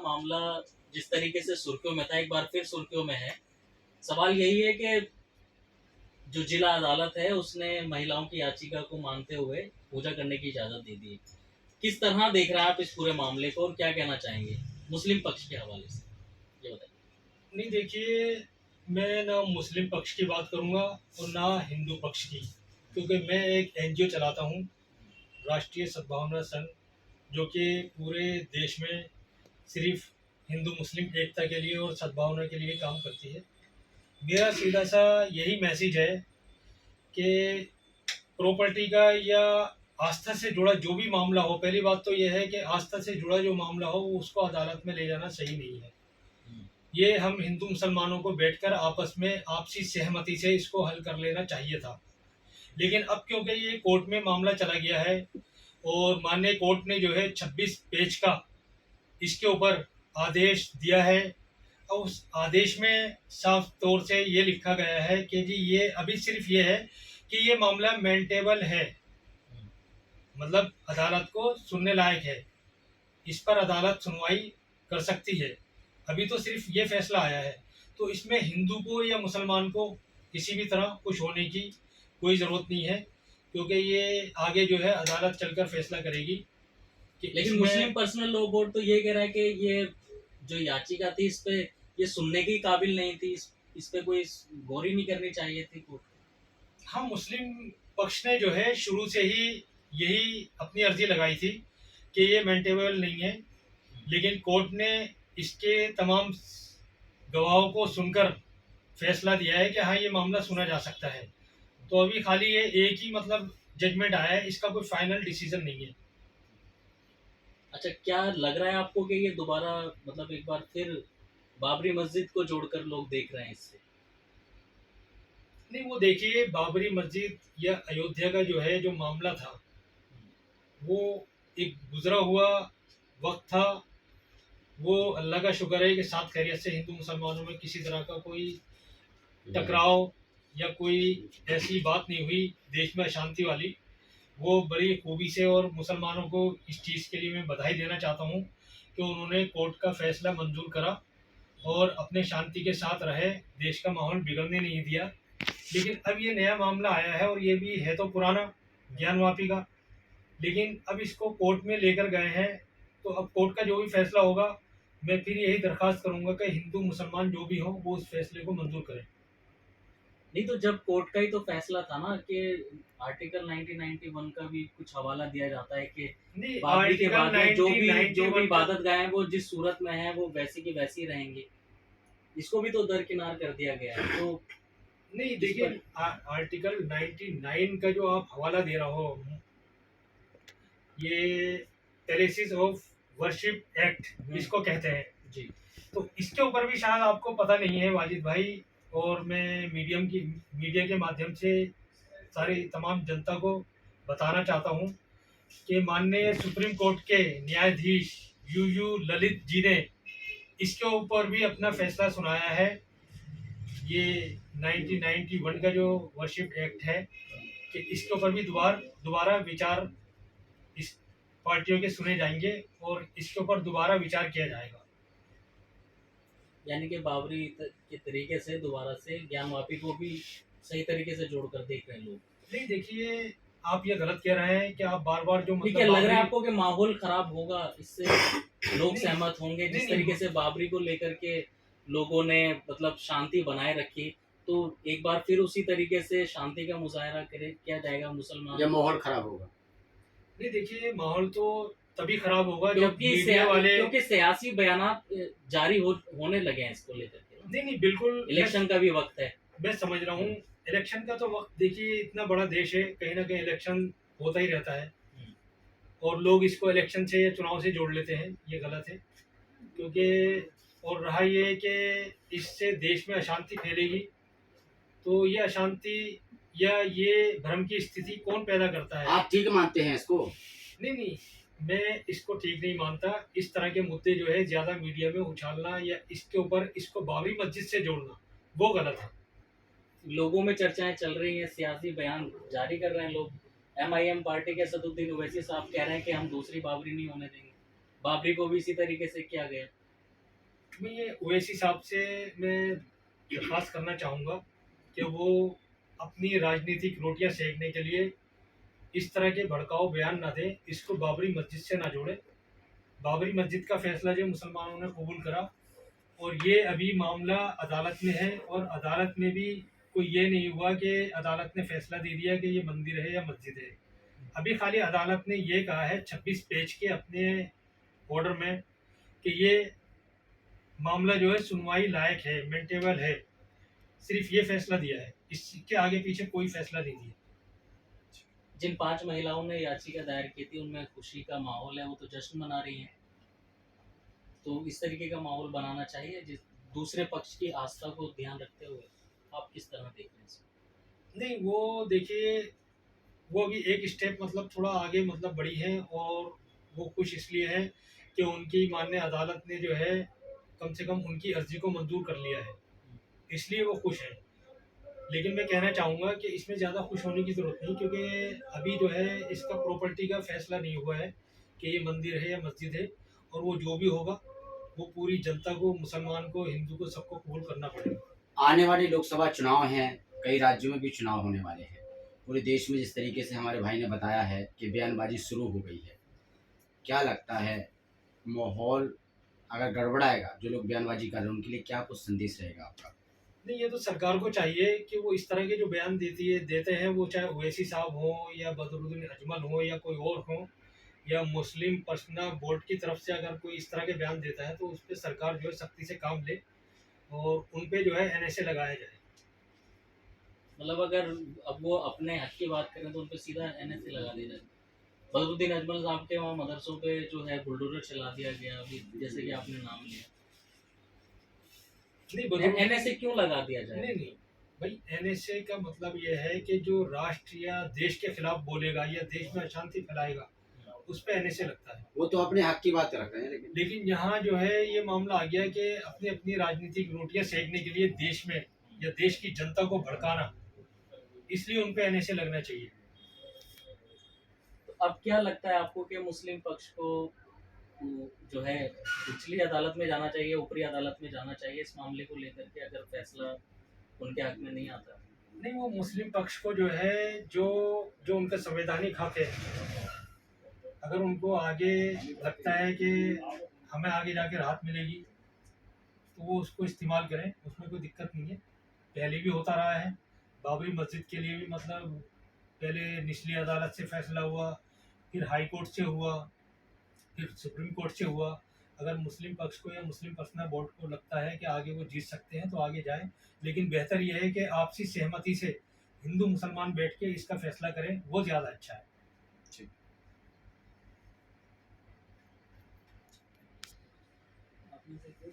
मामला जिस तरीके से सुर्खियों में था, एक बार फिर सुर्खियों में है। सवाल यही है कि जो जिला अदालत है उसने महिलाओं की याचिका को मानते हुए पूजा करने की इजाज़त दे दी है। किस तरह देख रहे हैं आप इस पूरे मामले को और क्या कहना चाहेंगे मुस्लिम पक्ष के हवाले से? ये बताइए। नहीं देखिए, मैं ना मुस्लिम पक्ष की बात करूँगा और ना हिंदू पक्ष की, क्योंकि मैं एक एनजीओ चलाता हूँ, राष्ट्रीय सद्भावना संघ, जो कि पूरे देश में सिर्फ हिंदू मुस्लिम एकता के लिए और सद्भावना के लिए काम करती है। मेरा सीधा सा यही मैसेज है कि प्रॉपर्टी का या आस्था से जुड़ा जो भी मामला हो, पहली बात तो यह है कि आस्था से जुड़ा जो मामला हो उसको अदालत में ले जाना सही नहीं है। ये हम हिंदू मुसलमानों को बैठकर आपस में आपसी सहमति से इसको हल कर लेना चाहिए था। लेकिन अब क्योंकि ये कोर्ट में मामला चला गया है और माननीय कोर्ट ने जो है 26 पेज का इसके ऊपर आदेश दिया है, और उस आदेश में साफ तौर से ये लिखा गया है कि जी ये अभी सिर्फ ये है कि ये मामला मेंटेबल है, मतलब अदालत को सुनने लायक है, इस पर अदालत सुनवाई कर सकती है। अभी तो सिर्फ ये फैसला आया है, तो इसमें हिंदू को या मुसलमान को किसी भी तरह खुश होने की कोई ज़रूरत नहीं है, क्योंकि ये आगे जो है अदालत चलकर फैसला करेगी कि लेकिन मुस्लिम पर्सनल लॉ बोर्ड तो ये कह रहा है कि ये जो याचिका थी इस पे ये सुनने के काबिल नहीं थी, इस पे कोई गौर ही नहीं करनी चाहिए थी कोर्ट। हाँ, मुस्लिम पक्ष ने जो है शुरू से ही यही अपनी अर्जी लगाई थी कि ये मेंटेबल नहीं है, लेकिन कोर्ट ने इसके तमाम गवाहों को सुनकर फैसला दिया है कि हाँ ये मामला सुना जा सकता है। तो अभी खाली ये एक ही मतलब जजमेंट आया है, इसका कोई फाइनल डिसीजन नहीं है। अच्छा, क्या लग रहा है आपको कि ये दोबारा मतलब एक बार फिर बाबरी मस्जिद को जोड़कर लोग देख रहे हैं इससे? नहीं, वो देखिए, बाबरी मस्जिद या अयोध्या का जो है जो मामला था, वो एक गुजरा हुआ वक्त था। वो अल्लाह का शुक्र है कि साथ खैरियत से हिंदू मुसलमानों में किसी तरह का कोई टकराव या कोई ऐसी बात नहीं हुई देश में अशांति वाली। वो बड़ी खूबी से, और मुसलमानों को इस चीज़ के लिए मैं बधाई देना चाहता हूँ कि उन्होंने कोर्ट का फैसला मंजूर करा और अपने शांति के साथ रहे, देश का माहौल बिगड़ने नहीं दिया। लेकिन अब ये नया मामला आया है और ये भी है तो पुराना, ज्ञानवापी का, लेकिन अब इसको कोर्ट में लेकर गए हैं। तो अब कोर्ट का जो भी फैसला होगा, मैं फिर यही दरख्वास्त करूंगा कि हिंदू मुसलमान जो भी हो वो उस फैसले को मंजूर करें। नहीं तो जब कोर्ट का ही तो फैसला था ना कि आर्टिकल 1991 का भी कुछ हवाला दिया जाता है कि नहीं, बाबरी के बाद में जो भी आर्टिकल इबादत गाह हैं वो जिस सूरत में है वो वैसी की वैसी रहेंगे। इसको भी तो दरकिनार कर दिया गया है। तो नहीं देखिए, आर्टिकल 99 का जो आप हवाला दे रहा हो, ये टेरेसिस ऑफ वर्शिप एक्ट इसको कहते हैं जी, तो इसके ऊपर भी शायद आपको पता नहीं है वाजिद भाई, और मैं मीडिया के माध्यम से सारी तमाम जनता को बताना चाहता हूँ कि माननीय सुप्रीम कोर्ट के न्यायाधीश यू ललित जी ने इसके ऊपर भी अपना फैसला सुनाया है। ये 1991 का जो वर्शिप एक्ट है कि इसके ऊपर भी दोबारा विचार इस पार्टियों के सुने जाएंगे और इसके ऊपर दोबारा विचार किया जाएगा। यानी कि बाबरी के तरीके से दोबारा से ज्ञानवापी को भी सही तरीके से जोड़कर देख रहे हैं लोग। नहीं देखिए, आप ये गलत कह रहे हैं कि आप बार बार जो क्या लग रहा है आपको कि माहौल खराब होगा इससे? लोग सहमत होंगे जिस तरीके से बाबरी को लेकर के लोगों ने मतलब शांति बनाए रखी, तो एक बार फिर उसी तरीके से शांति का मुजाहरा किया जाएगा मुसलमान, या माहौल खराब होगा? नहीं देखिए, माहौल तो तभी खराब होगा जब क्योंकि सियासी बयानात जारी होने लगे हैं इसको लेकर के। नहीं बिल्कुल, इलेक्शन का भी वक्त है। मैं समझ रहा हूँ, इलेक्शन का तो वक्त, देखिए इतना बड़ा देश है, कहीं ना कहीं इलेक्शन होता ही रहता है और लोग इसको इलेक्शन से या चुनाव से जोड़ लेते हैं, ये गलत है। क्योंकि और रहा ये कि इससे देश में अशांति फैलेगी, तो ये अशांति या ये भ्रम की स्थिति कौन पैदा करता है? आप ठीक मानते हैं इसको? नहीं, मैं इसको ठीक नहीं मानता। इस तरह के मुद्दे जो है ज़्यादा मीडिया में उछालना या इसके ऊपर इसको बाबरी मस्जिद से जोड़ना, वो गलत है। लोगों में चर्चाएं चल रही हैं, सियासी बयान जारी कर रहे हैं लोग। MIM पार्टी के सदुद्दीन ओवैसी साहब कह रहे हैं कि हम दूसरी बाबरी नहीं होने देंगे। बाबरी को भी इसी तरीके से किया गया। मैं ये ओवैसी साहब से मैं दरख्वास्त करना चाहूँगा कि वो अपनी राजनीतिक रोटियां सेकने के लिए इस तरह के भड़काऊ बयान ना दें, इसको बाबरी मस्जिद से ना जोड़े। बाबरी मस्जिद का फैसला जो मुसलमानों ने कबूल करा, और ये अभी मामला अदालत में है, और अदालत में भी कोई ये नहीं हुआ कि अदालत ने फैसला दे दिया कि ये मंदिर है या मस्जिद है। अभी खाली अदालत ने ये कहा है 26 पेज के अपने ऑर्डर में कि ये मामला जो है सुनवाई लायक है, मेंटेबल है। सिर्फ ये फैसला दिया है, इसके आगे पीछे कोई फैसला नहीं दिया। जिन 5 महिलाओं ने याचिका दायर की थी उनमें खुशी का माहौल है, वो तो जश्न मना रही हैं। तो इस तरीके का माहौल बनाना चाहिए जिस दूसरे पक्ष की आस्था को ध्यान रखते हुए। आप किस तरह देख रहे हैं इसको? नहीं, वो देखिए, वो अभी एक स्टेप मतलब थोड़ा आगे मतलब बढ़ी है, और वो खुश इसलिए है कि उनकी माननीय अदालत ने जो है कम से कम उनकी अर्जी को मंजूर कर लिया है, इसलिए वो खुश हैं। लेकिन मैं कहना चाहूँगा कि इसमें ज़्यादा खुश होने की ज़रूरत नहीं, क्योंकि अभी जो है इसका प्रॉपर्टी का फैसला नहीं हुआ है कि ये मंदिर है या मस्जिद है, और वो जो भी होगा वो पूरी जनता को, मुसलमान को, हिंदू को, सबको कबूल करना पड़ेगा। आने वाले लोकसभा चुनाव हैं, कई राज्यों में भी चुनाव होने वाले हैं। पूरे देश में जिस तरीके से हमारे भाई ने बताया है कि बयानबाजी शुरू हो गई है, क्या लगता है माहौल अगर गड़बड़ाएगा, जो लोग बयानबाजी कर रहे हैं उनके लिए क्या कुछ संदेश रहेगा आपका? नहीं, ये तो सरकार को चाहिए कि वो इस तरह के जो बयान देते हैं, वो चाहे ओवैसी साहब हो या बदरुद्दीन अजमल हो या कोई और हो, या मुस्लिम पर्सनल बोर्ड की तरफ से अगर कोई इस तरह के बयान देता है तो उस पर सरकार जो है सख्ती से काम ले, और उन पे जो है NSA लगाया जाए। मतलब अगर अब वो अपने हक की बात करें तो उन पे सीधा एनएसए लगा दिया जाए। बदरुद्दीन अजमल साहब के वहाँ मदरसों पे जो है बुलडोजर चला दिया गया, अभी जैसे कि आपने नाम लिया। नहीं बदरुद्दीन, एनएसए क्यों लगा दिया जाए? नहीं नहीं भाई, NSA का मतलब ये है कि जो राष्ट्र या देश के खिलाफ बोलेगा या देश में अशांति फैलाएगा, उस पर NSA लगता है। वो तो अपने हक की बात कर रहे हैं, लेकिन यहाँ जो है ये मामला आ गया कि अपनी अपनी राजनीतिक रोटियां सेकने के लिए देश में या देश की जनता को भड़काना, इसलिए उन पे NSA लगना चाहिए। तो अब क्या लगता है आपको कि मुस्लिम पक्ष को जो है निचली अदालत में जाना चाहिए, ऊपरी अदालत में जाना चाहिए इस मामले को लेकर के, अगर फैसला उनके हक में नहीं आता? नहीं, वो मुस्लिम पक्ष को जो है जो जो उनका संवैधानिक हक है, अगर उनको आगे लगता है कि हमें आगे जाके राहत मिलेगी तो वो उसको इस्तेमाल करें, उसमें कोई दिक्कत नहीं है। पहले भी होता रहा है, बाबरी मस्जिद के लिए भी मतलब पहले निचली अदालत से फैसला हुआ, फिर हाई कोर्ट से हुआ, फिर सुप्रीम कोर्ट से हुआ। अगर मुस्लिम पक्ष को या मुस्लिम पर्सनल बोर्ड को लगता है कि आगे वो जीत सकते हैं तो आगे जाएं, लेकिन बेहतर यह है कि आपसी सहमति से हिंदू मुसलमान बैठ के इसका फैसला करें, वो ज़्यादा अच्छा है। आपने से कोई